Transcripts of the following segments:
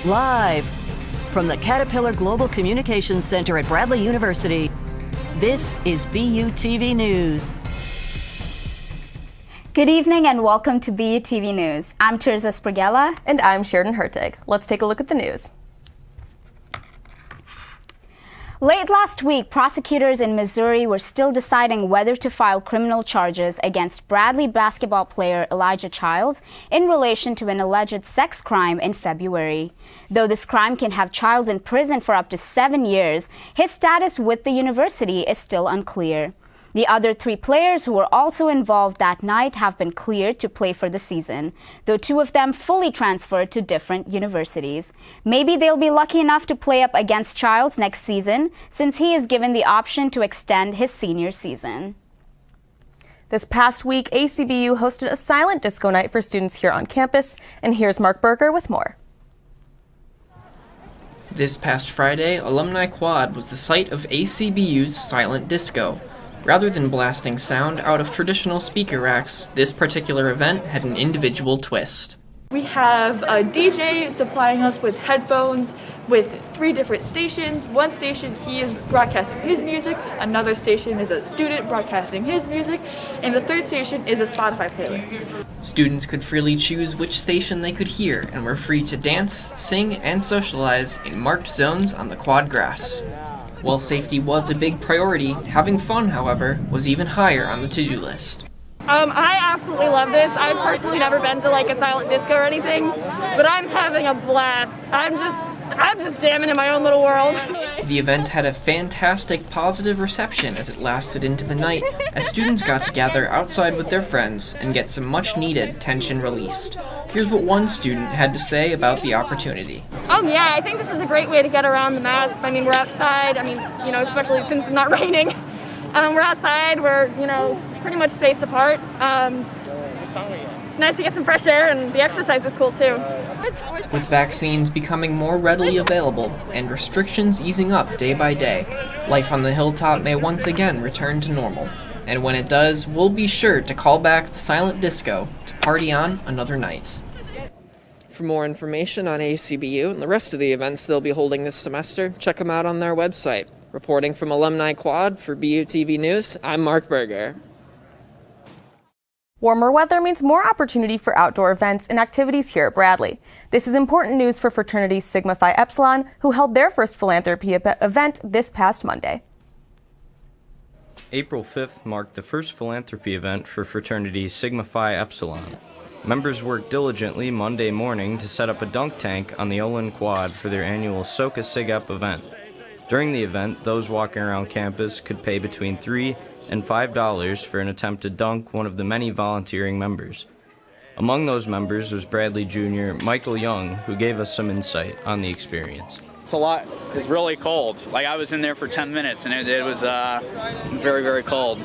Live from the Caterpillar Global Communications Center at Bradley University, this is BUTV News. Good evening and welcome to BUTV News. I'm Tirza Sprigella. And I'm Sheridan Hertig. Let's take a look at the news. Late last week, prosecutors in Missouri were still deciding whether to file criminal charges against Bradley basketball player Elijah Childs in relation to an alleged sex crime in February. Though this crime can have Childs in prison for up to 7 years, his status with the university is still unclear. The other 3 players who were also involved that night have been cleared to play for the season, though 2 of them fully transferred to different universities. Maybe they'll be lucky enough to play up against Childs next season, since he is given the option to extend his senior season. This past week, ACBU hosted a silent disco night for students here on campus, and here's Mark Berger with more. This past Friday, Alumni Quad was the site of ACBU's silent disco. Rather than blasting sound out of traditional speaker racks, this particular event had an individual twist. We have a DJ supplying us with headphones with 3 different stations. One station he is broadcasting his music, another station is a student broadcasting his music, and the 3rd station is a Spotify playlist. Students could freely choose which station they could hear and were free to dance, sing, and socialize in marked zones on the quad grass. While safety was a big priority, having fun, however, was even higher on the to-do list. I absolutely love this. I've personally never been to like a silent disco or anything, but I'm having a blast. I'm just jamming in my own little world. The event had a fantastic positive reception as it lasted into the night, as students got to gather outside with their friends and get some much-needed tension released. Here's what one student had to say about the opportunity. Oh yeah, I think this is a great way to get around the mask. I mean, we're outside. I mean, especially since it's not raining. We're outside. We're, pretty much spaced apart. It's nice to get some fresh air, and the exercise is cool too. With vaccines becoming more readily available and restrictions easing up day by day, life on the hilltop may once again return to normal. And when it does, we'll be sure to call back the silent disco to party on another night. For more information on ACBU and the rest of the events they'll be holding this semester, check them out on their website. Reporting from Alumni Quad for BUTV News, I'm Mark Berger. Warmer weather means more opportunity for outdoor events and activities here at Bradley. This is important news for fraternity Sigma Phi Epsilon, who held their first philanthropy event this past Monday. April 5th marked the first philanthropy event for fraternity Sigma Phi Epsilon. Members worked diligently Monday morning to set up a dunk tank on the Olin Quad for their annual Soka Sig Ep event. During the event, those walking around campus could pay between $3 and $5 for an attempt to dunk one of the many volunteering members. Among those members was Bradley Jr. Michael Young, who gave us some insight on the experience. It's a lot. It's really cold. I was in there for 10 minutes and it was very, very cold.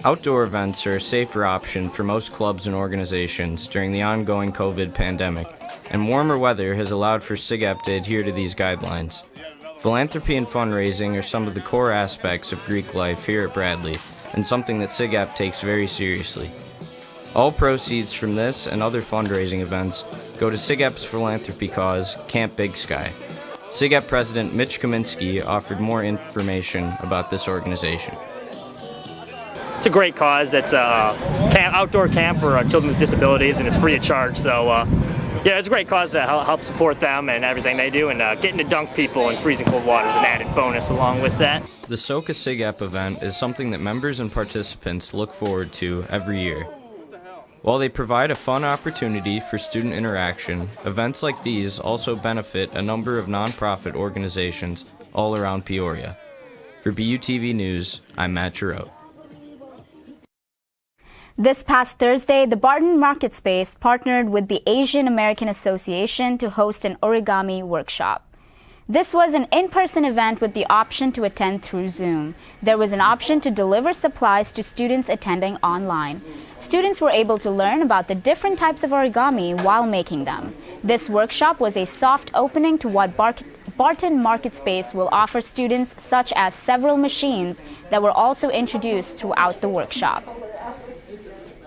Outdoor events are a safer option for most clubs and organizations during the ongoing COVID pandemic, and warmer weather has allowed for SIGEP to adhere to these guidelines. Philanthropy and fundraising are some of the core aspects of Greek life here at Bradley, and something that SIGEP takes very seriously. All proceeds from this and other fundraising events go to SIGEP's philanthropy cause, Camp Big Sky. SIGEP President Mitch Kaminsky offered more information about this organization. It's a great cause. That's an outdoor camp for children with disabilities, and it's free of charge. So, yeah, it's a great cause to help support them and everything they do, and getting to dunk people in freezing cold water is an added bonus along with that. The Soka Sig Ep event is something that members and participants look forward to every year. While they provide a fun opportunity for student interaction, events like these also benefit a number of nonprofit organizations all around Peoria. For BUTV News, I'm Matt Giroux. This past Thursday, the Barton Market Space partnered with the Asian American Association to host an origami workshop. This was an in-person event with the option to attend through Zoom. There was an option to deliver supplies to students attending online. Students were able to learn about the different types of origami while making them. This workshop was a soft opening to what Barton Market Space will offer students, such as several machines that were also introduced throughout the workshop.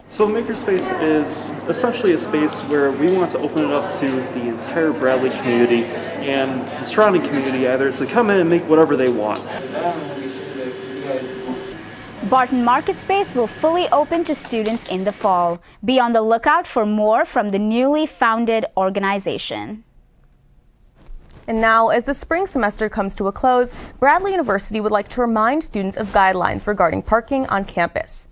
So Makerspace is essentially a space where we want to open it up to the entire Bradley community and the surrounding community either to come in and make whatever they want. Barton Market Space will fully open to students in the fall. Be on the lookout for more from the newly founded organization. And now, as the spring semester comes to a close, Bradley University would like to remind students of guidelines regarding parking on campus.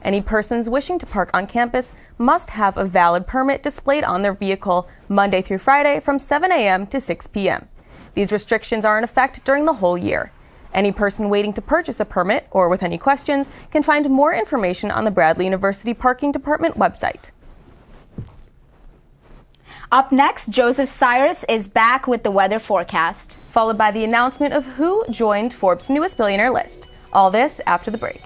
Any persons wishing to park on campus must have a valid permit displayed on their vehicle Monday through Friday from 7 a.m. to 6 p.m. These restrictions are in effect during the whole year. Any person waiting to purchase a permit or with any questions can find more information on the Bradley University Parking Department website. Up next, Joseph Cyrus is back with the weather forecast, followed by the announcement of who joined Forbes' newest billionaire list. All this after the break.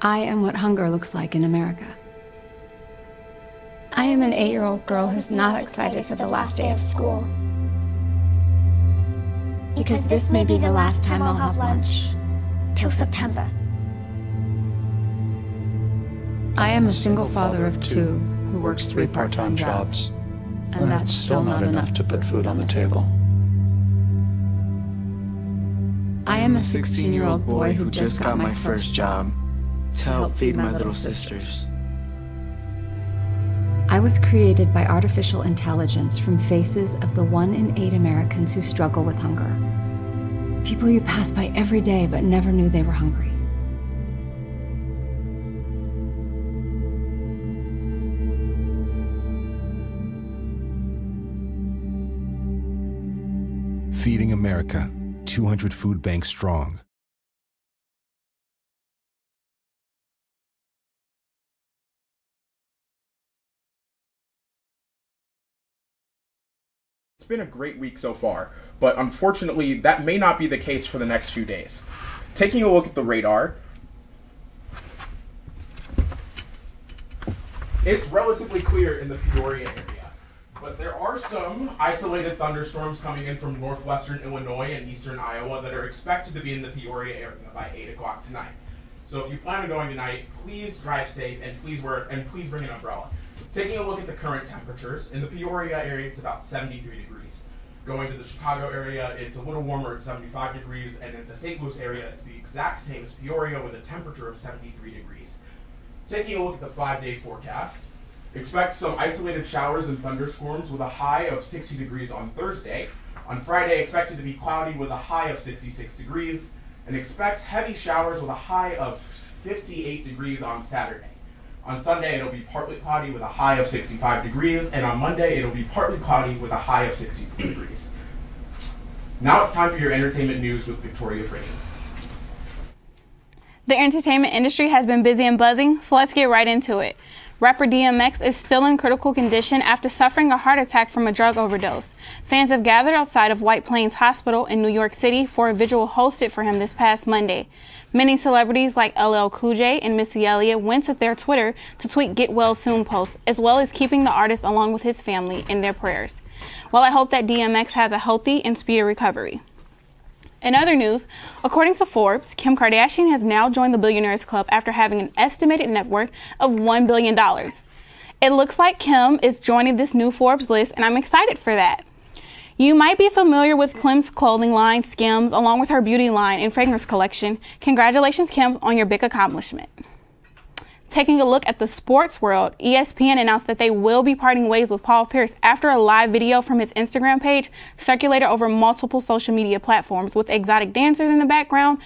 I am what hunger looks like in America. I am an 8-year-old girl who's not excited for the last day of school. Because this may be the last time I'll have lunch. Till September. I am a single father of 2 who works 3 part-time jobs. And that's still not enough to put food on the table. I am a 16-year-old boy who just got my first job to help feed my little sisters. I was created by artificial intelligence from faces of the 1 in 8 Americans who struggle with hunger. People you pass by every day but never knew they were hungry. Feeding America, 200 food banks strong. It's been a great week so far, but unfortunately that may not be the case for the next few days. Taking a look at the radar, it's relatively clear in the Peoria area, but there are some isolated thunderstorms coming in from northwestern Illinois and eastern Iowa that are expected to be in the Peoria area by 8 o'clock tonight. So if you plan on going tonight, please drive safe and please bring an umbrella. Taking a look at the current temperatures, in the Peoria area it's about 73 degrees. Going to the Chicago area, it's a little warmer at 75 degrees, and in the St. Louis area, it's the exact same as Peoria with a temperature of 73 degrees. Taking a look at the 5-day forecast, expect some isolated showers and thunderstorms with a high of 60 degrees on Thursday. On Friday, expected to be cloudy with a high of 66 degrees, and expect heavy showers with a high of 58 degrees on Saturday. On Sunday, it'll be partly cloudy with a high of 65 degrees, and on Monday, it'll be partly cloudy with a high of 64 degrees. Now it's time for your entertainment news with Victoria Frazier. The entertainment industry has been busy and buzzing, so let's get right into it. Rapper DMX is still in critical condition after suffering a heart attack from a drug overdose. Fans have gathered outside of White Plains Hospital in New York City for a vigil hosted for him this past Monday. Many celebrities like LL Cool J and Missy Elliott went to their Twitter to tweet "Get Well Soon" posts, as well as keeping the artist along with his family in their prayers. Well, I hope that DMX has a healthy and speedy recovery. In other news, according to Forbes, Kim Kardashian has now joined the Billionaires Club after having an estimated net worth of $1 billion. It looks like Kim is joining this new Forbes list, and I'm excited for that. You might be familiar with Kim's clothing line, Skims, along with her beauty line and fragrance collection. Congratulations, Kim, on your big accomplishment. Taking a look at the sports world, ESPN announced that they will be parting ways with Paul Pierce after a live video from his Instagram page circulated over multiple social media platforms with exotic dancers in the background.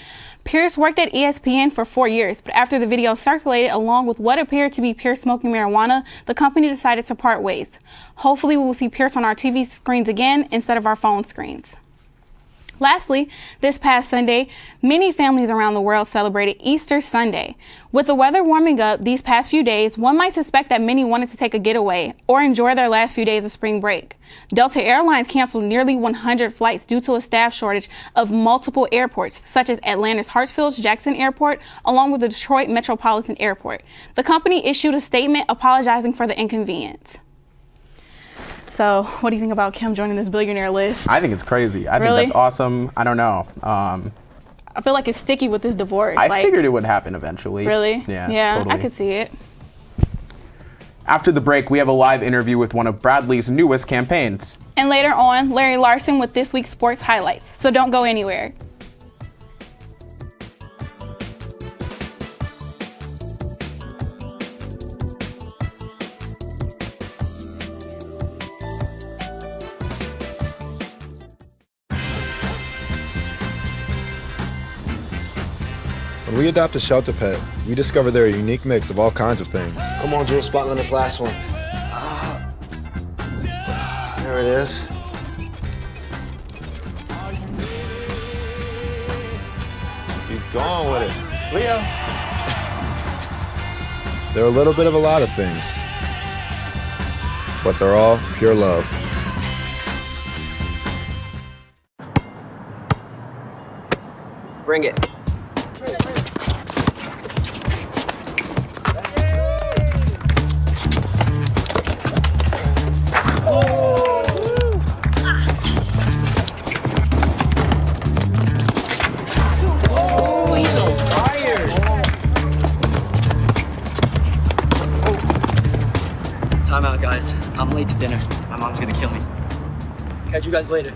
Pierce worked at ESPN for 4 years, but after the video circulated along with what appeared to be Pierce smoking marijuana, the company decided to part ways. Hopefully we will see Pierce on our TV screens again instead of our phone screens. Lastly, this past Sunday, many families around the world celebrated Easter Sunday. With the weather warming up these past few days, one might suspect that many wanted to take a getaway or enjoy their last few days of spring break. Delta Airlines canceled nearly 100 flights due to a staff shortage of multiple airports, such as Atlanta's Hartsfield-Jackson Airport, along with the Detroit Metropolitan Airport. The company issued a statement apologizing for the inconvenience. So, what do you think about Kim joining this billionaire list? I think it's crazy. I think that's awesome. I don't know. I feel like it's sticky with this divorce. I figured it would happen eventually. Really? Yeah, totally. I could see it. After the break, we have a live interview with one of Bradley's newest campaigns. And later on, Larry Larson with this week's sports highlights. So don't go anywhere. When we adopt a shelter pet, we discover they're a unique mix of all kinds of things. Come on, Drew, spotting on this last one. There it is. Keep going with it. Leo. They're a little bit of a lot of things, but they're all pure love. Bring it. Time out, guys. I'm late to dinner. My mom's gonna kill me. Catch you guys later.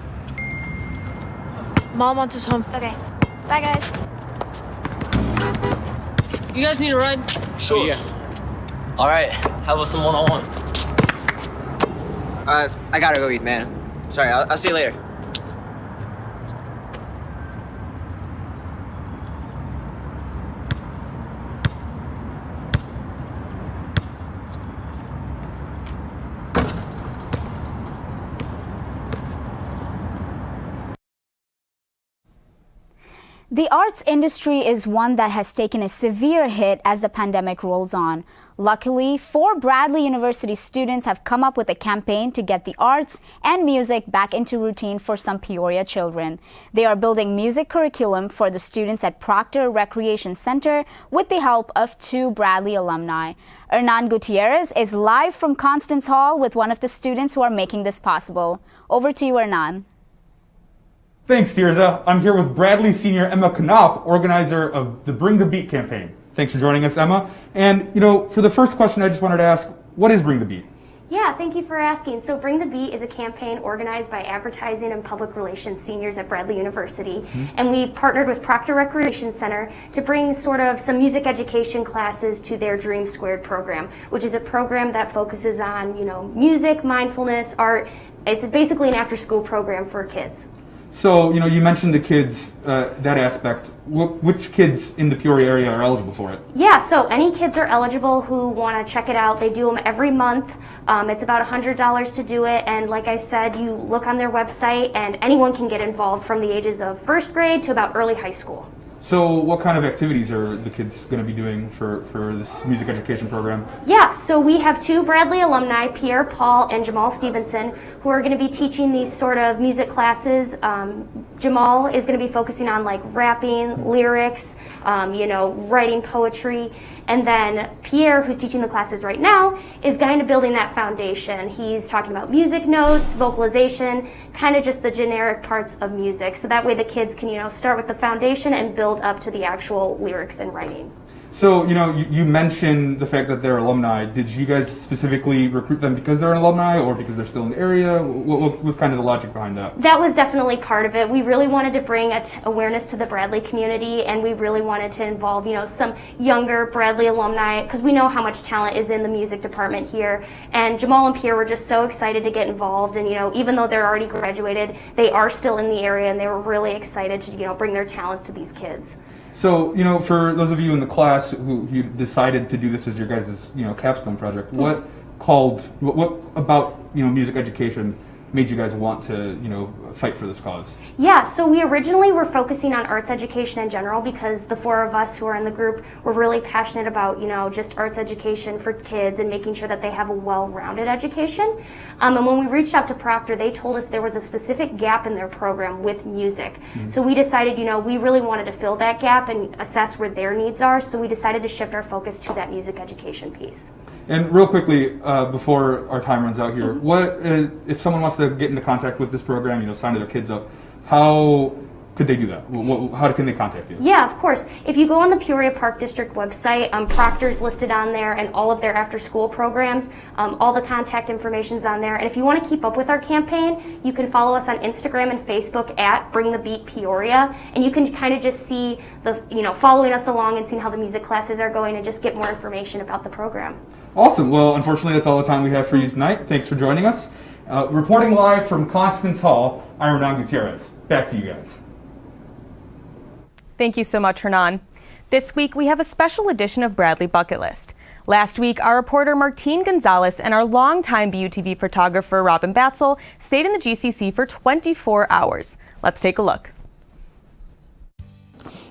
Mom wants us home. Okay. Bye, guys. You guys need a ride? Sure. Yeah. All right. How about some one-on-one? I gotta go eat, man. Sorry, I'll see you later. The arts industry is one that has taken a severe hit as the pandemic rolls on. Luckily, 4 Bradley University students have come up with a campaign to get the arts and music back into routine for some Peoria children. They are building music curriculum for the students at Proctor Recreation Center with the help of 2 Bradley alumni. Hernan Gutierrez is live from Constance Hall with one of the students who are making this possible. Over to you, Hernan. Thanks, Tirza. I'm here with Bradley senior Emma Knopp, organizer of the Bring the Beat campaign. Thanks for joining us, Emma. And, for the first question, I just wanted to ask, what is Bring the Beat? Yeah, thank you for asking. So Bring the Beat is a campaign organized by advertising and public relations seniors at Bradley University. And we've partnered with Proctor Recreation Center to bring sort of some music education classes to their Dream Squared program, which is a program that focuses on, music, mindfulness, art. It's basically an after-school program for kids. So, you mentioned the kids, that aspect. Which kids in the Peoria area are eligible for it? Yeah, so any kids are eligible who want to check it out. They do them every month. It's about $100 to do it. And like I said, you look on their website and anyone can get involved from the ages of 1st grade to about early high school. So what kind of activities are the kids going to be doing for this music education program? Yeah, so we have two Bradley alumni, Pierre Paul and Jamal Stevenson, who are going to be teaching these sort of music classes. Jamal is going to be focusing on like rapping, lyrics, writing poetry. And then Pierre, who's teaching the classes right now, is kind of building that foundation. He's talking about music notes, vocalization, kind of just the generic parts of music. So that way the kids can, start with the foundation and build up to the actual lyrics and writing. So, you mentioned the fact that they're alumni. Did you guys specifically recruit them because they're an alumni or because they're still in the area? What was kind of the logic behind that? That was definitely part of it. We really wanted to bring awareness to the Bradley community, and we really wanted to involve, some younger Bradley alumni, because we know how much talent is in the music department here. And Jamal and Pierre were just so excited to get involved, and, even though they're already graduated, they are still in the area, and they were really excited to, bring their talents to these kids. So, for those of you in the class who decided to do this as your guys' capstone project, what about music education made you guys want to fight for this cause? Yeah, so we originally were focusing on arts education in general because the four of us who are in the group were really passionate about just arts education for kids and making sure that they have a well-rounded education. And when we reached out to Proctor, they told us there was a specific gap in their program with music. Mm-hmm. So we decided we really wanted to fill that gap and assess where their needs are, so we decided to shift our focus to that music education piece. And real quickly, before our time runs out here, what if someone wants to get into contact with this program, sign their kids up, how could they do that? How can they contact you? Yeah, of course. If you go on the Peoria Park District website, Proctor's listed on there and all of their after-school programs, all the contact information's on there. And if you want to keep up with our campaign, you can follow us on Instagram and Facebook at Bring the Beat Peoria, and you can kind of just see following us along and seeing how the music classes are going and just get more information about the program. Awesome. Well, unfortunately, that's all the time we have for you tonight. Thanks for joining us. Reporting live from Constance Hall, I'm Hernan Gutierrez. Back to you guys. Thank you so much, Hernan. This week, we have a special edition of Bradley Bucket List. Last week, our reporter Martine Gonzalez and our longtime BUTV photographer Robin Batzel stayed in the GCC for 24 hours. Let's take a look.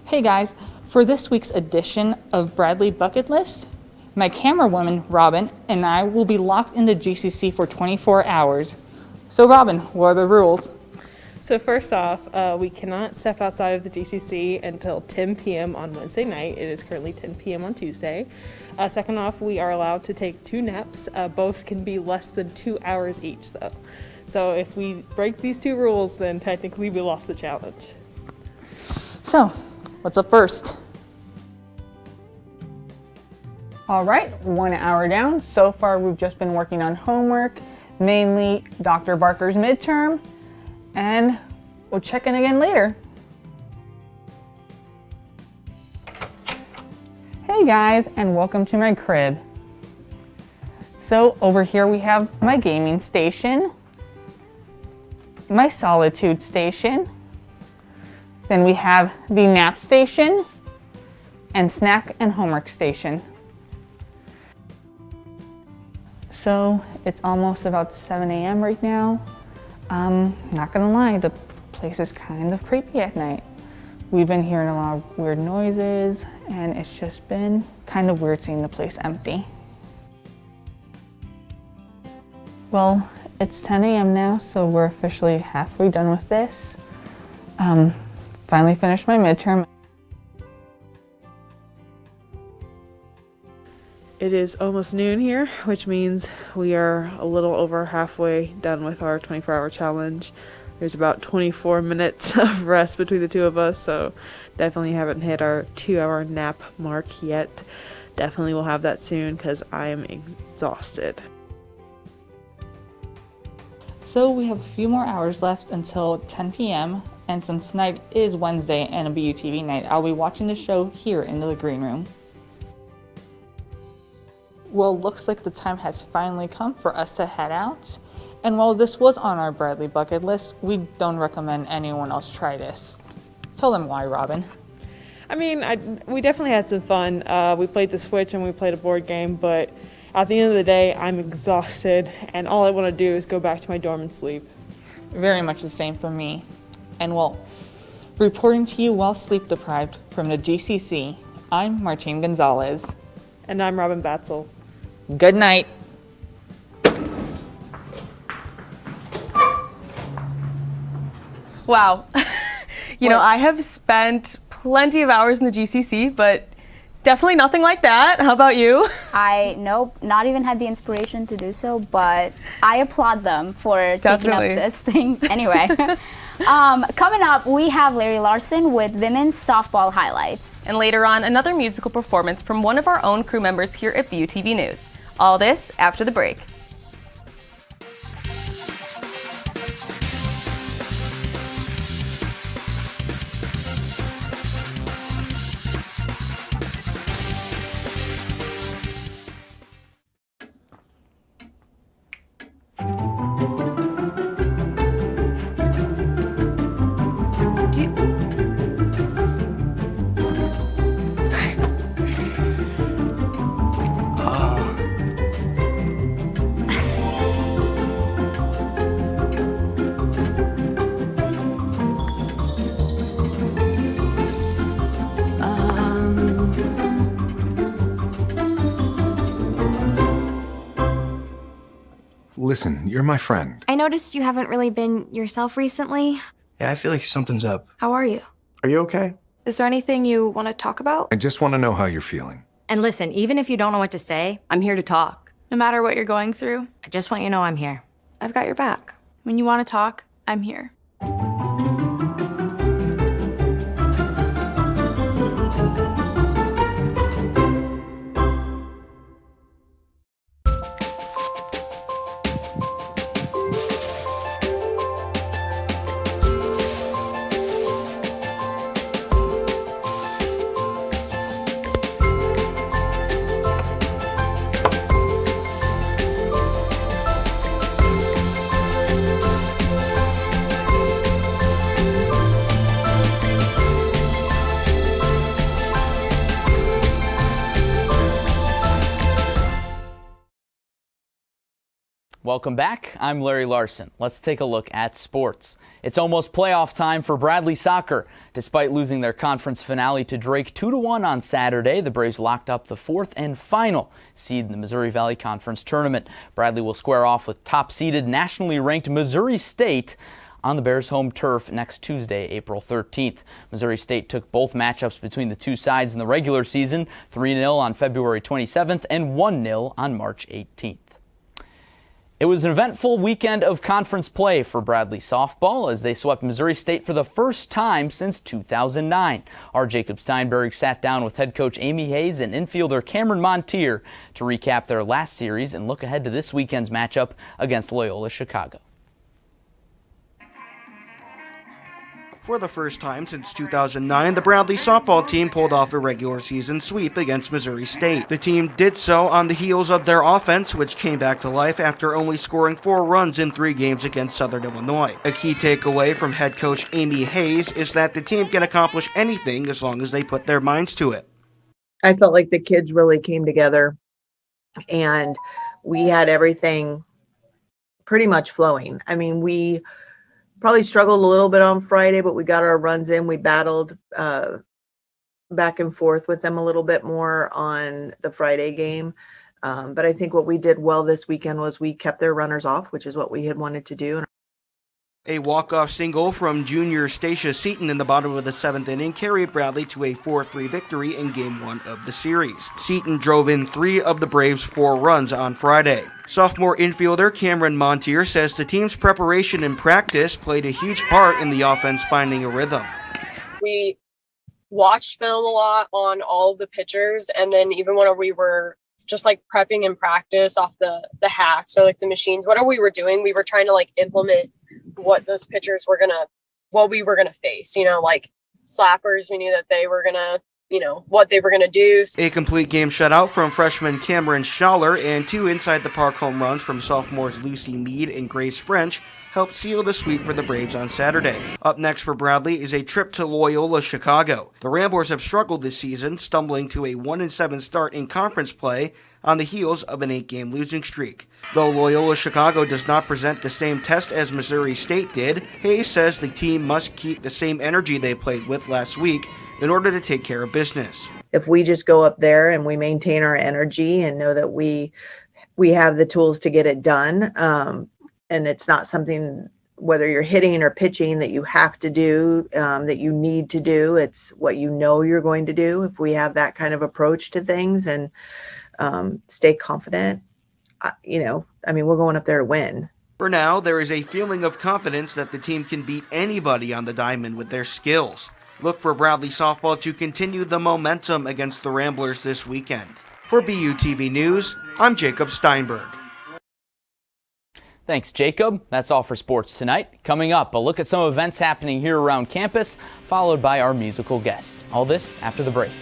Hey guys, for this week's edition of Bradley Bucket List, my camerawoman, Robin, and I will be locked in the GCC for 24 hours. So Robin, what are the rules? So first off, we cannot step outside of the GCC until 10 p.m. on Wednesday night. It is currently 10 p.m. on Tuesday. Second off, we are allowed to take 2 naps. Both can be less than 2 hours each, though. So if we break these 2 rules, then technically we lost the challenge. So, what's up first? All right, 1 hour down. So far, we've just been working on homework, mainly Dr. Barker's midterm, and we'll check in again later. Hey guys, and welcome to my crib. So over here we have my gaming station, my solitude station, then we have the nap station, and snack and homework station. So it's almost about 7 a.m. right now. Not gonna lie, the place is kind of creepy at night. We've been hearing a lot of weird noises, and it's just been kind of weird seeing the place empty. Well, it's 10 a.m. now, so we're officially halfway done with this. Finally finished my midterm. It is almost noon here, which means we are a little over halfway done with our 24-hour challenge. There's about 24 minutes of rest between the two of us, so definitely haven't hit our 2-hour nap mark yet. Definitely will have that soon because I am exhausted. So we have a few more hours left until 10 p.m. and since tonight is Wednesday and a BUTV night, I'll be watching the show here in the green room. Well, looks like the time has finally come for us to head out. And while this was on our Bradley bucket list, we don't recommend anyone else try this. Tell them why, Robin. I mean, we definitely had some fun. We played the Switch and we played a board game, but at the end of the day, I'm exhausted and all I want to do is go back to my dorm and sleep. Very much the same for me. And well, Reporting to you while sleep deprived from the GCC, I'm Martine Gonzalez. And I'm Robin Batzel. Good night. Wow. You know, I have spent plenty of hours in the GCC, but definitely nothing like that. How about you? Nope, not even had the inspiration to do so, but I applaud them for taking up this thing. Anyway, coming up, we have Larry Larson with women's softball highlights. And later on, another musical performance from one of our own crew members here at BUTV News. All this after the break. Listen, you're my friend. I noticed you haven't really been yourself recently. Yeah, I feel like something's up. How are you? Are you okay? Is there anything you want to talk about? I just want to know how you're feeling. And listen, even if you don't know what to say, I'm here to talk. No matter what you're going through, I just want you to know I'm here. I've got your back. When you want to talk, I'm here. Welcome back. I'm Larry Larson. Let's take a look at sports. It's almost playoff time for Bradley soccer. Despite losing their conference finale to Drake 2-1 on Saturday, the Braves locked up the fourth and final seed in the Missouri Valley Conference tournament. Bradley will square off with top-seeded, nationally ranked Missouri State on the Bears' home turf next Tuesday, April 13th. Missouri State took both matchups between the two sides in the regular season, 3-0 on February 27th and 1-0 on March 18th. It was an eventful weekend of conference play for Bradley softball as they swept Missouri State for the first time since 2009. Our Jacob Steinberg sat down with head coach Amy Hayes and infielder Cameron Montier to recap their last series and look ahead to this weekend's matchup against Loyola Chicago. For the first time since 2009, the Bradley softball team pulled off a regular season sweep against Missouri State. The team did so on the heels of their offense, which came back to life after only scoring 4 runs in 3 games against Southern Illinois. A key takeaway from head coach Amy Hayes is that the team can accomplish anything as long as they put their minds to it. I felt like the kids really came together and we had everything pretty much flowing. I mean, we probably struggled a little bit on Friday, but we got our runs in. We battled back and forth with them a little bit more on the Friday game. But I think what we did well this weekend was we kept their runners off, which is what we had wanted to do. A walk-off single from junior Stacia Seaton in the bottom of the 7th inning carried Bradley to a 4-3 victory in Game 1 of the series. Seaton drove in 3 of the Braves' 4 runs on Friday. Sophomore infielder Cameron Montier says the team's preparation and practice played a huge part in the offense finding a rhythm. We watched film a lot on all of the pitchers, and then even when we were just like prepping in practice off the hacks or like the machines, whatever we were doing, we were trying to like implement what those pitchers were what we were gonna face. You know, like slappers, we knew that they were gonna what they were going to do. A complete game shutout from freshman Cameron Schaller and 2 inside the park home runs from sophomores Lucy Mead and Grace French helped seal the sweep for the Braves on Saturday. Up next for Bradley is a trip to Loyola Chicago. The Ramblers have struggled this season, stumbling to a 1-7 start in conference play on the heels of an 8-game losing streak. Though Loyola Chicago does not present the same test as Missouri State did, Hayes says the team must keep the same energy they played with last week in order to take care of business. If we just go up there and we maintain our energy and know that we have the tools to get it done, and it's not something, whether you're hitting or pitching, that you have to do, that you need to do. It's what you know you're going to do. If we have that kind of approach to things and stay confident, we're going up there to win. For now, there is a feeling of confidence that the team can beat anybody on the diamond with their skills. Look for Bradley softball to continue the momentum against the Ramblers this weekend. For BUTV News, I'm Jacob Steinberg. Thanks, Jacob. That's all for sports tonight. Coming up, a look at some events happening here around campus, followed by our musical guest. All this after the break.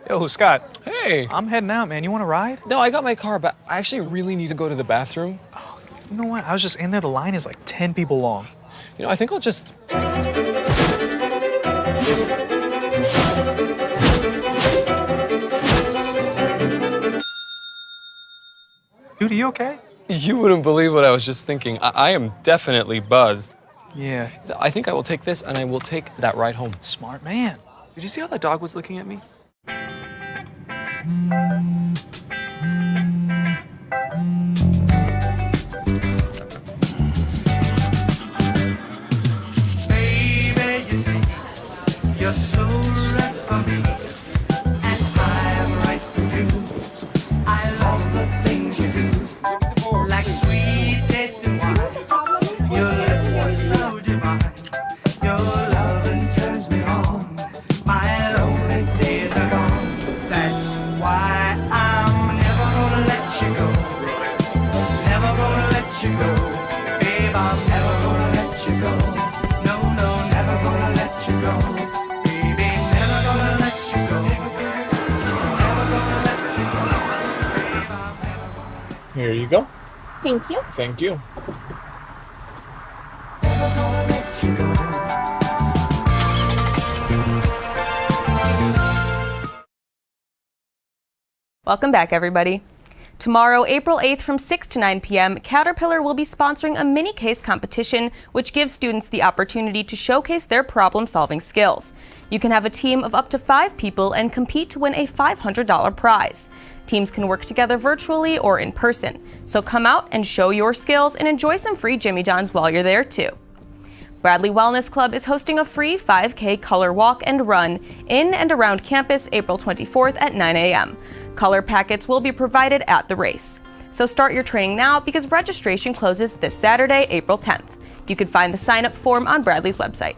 Yo, Scott. Hey. I'm heading out, man. You want to ride? No, I got my car, but I actually really need to go to the bathroom. Oh, you know what? I was just in there. The line is like 10 people long. I think I'll just... Dude, are you okay? You wouldn't believe what I was just thinking. I am definitely buzzed. Yeah. I think I will take this, and I will take that ride home. Smart man. Did you see how that dog was looking at me? Baby, you see, you're so right for me, and I'm right for you. I love the things you do, like sweet tasting wine. Your lips are so divine. Your loving turns me on. My lonely days are gone. That's why I'm never gonna let you go. Never gonna let you go. Babe, I'm never gonna let you go. No, no, never gonna let you go. Baby, never gonna let you go. Never gonna let you go. Babe, I'm never gonna. Here you go. Thank you. Thank you. Welcome back, everybody. Tomorrow, April 8th from 6 to 9 p.m., Caterpillar will be sponsoring a mini case competition, which gives students the opportunity to showcase their problem-solving skills. You can have a team of up to 5 people and compete to win a $500 prize. Teams can work together virtually or in person, so come out and show your skills and enjoy some free Jimmy John's while you're there, too. Bradley Wellness Club is hosting a free 5K color walk and run in and around campus April 24th at 9 a.m. Color packets will be provided at the race. So start your training now because registration closes this Saturday, April 10th. You can find the sign-up form on Bradley's website.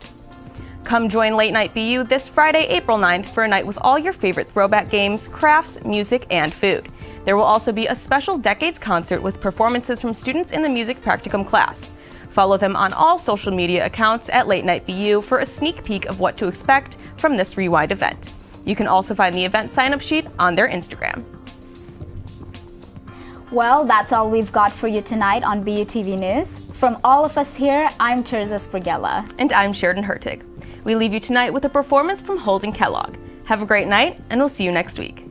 Come join Late Night BU this Friday, April 9th for a night with all your favorite throwback games, crafts, music, and food. There will also be a special Decades concert with performances from students in the music practicum class. Follow them on all social media accounts at Late Night BU for a sneak peek of what to expect from this Rewind event. You can also find the event sign-up sheet on their Instagram. Well, that's all we've got for you tonight on BUTV News. From all of us here, I'm Terza Sprigella. And I'm Sheridan Hertig. We leave you tonight with a performance from Holden Kellogg. Have a great night, and we'll see you next week.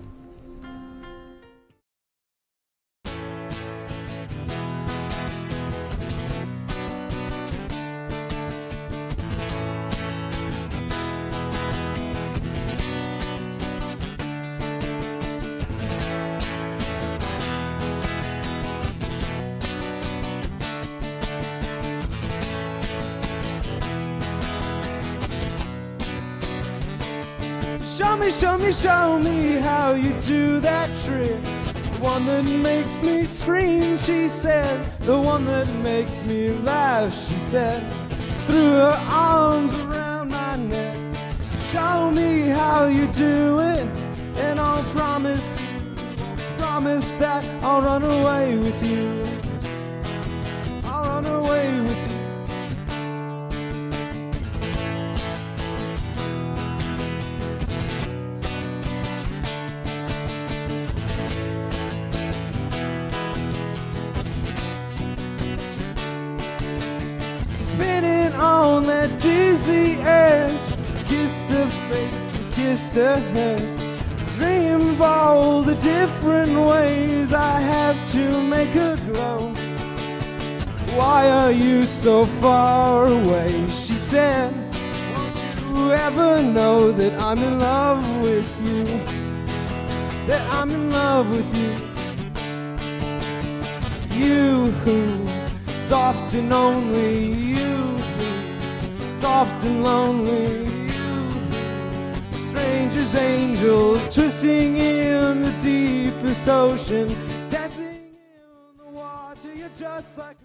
Show me how you do that trick. The one that makes me scream, she said. The one that makes me laugh, she said. Threw her arms around my neck. Show me how you do it, and I'll promise promise that I'll run away with you. I'll run away with you. Spinning on that dizzy edge, kissed her face, kissed her head. Dream of all the different ways I have to make her glow. Why are you so far away? She said, won't you ever know that I'm in love with you? That I'm in love with you. You who, soft and only you, soft and lonely. Stranger's angel, twisting in the deepest ocean, dancing in the water, you're just like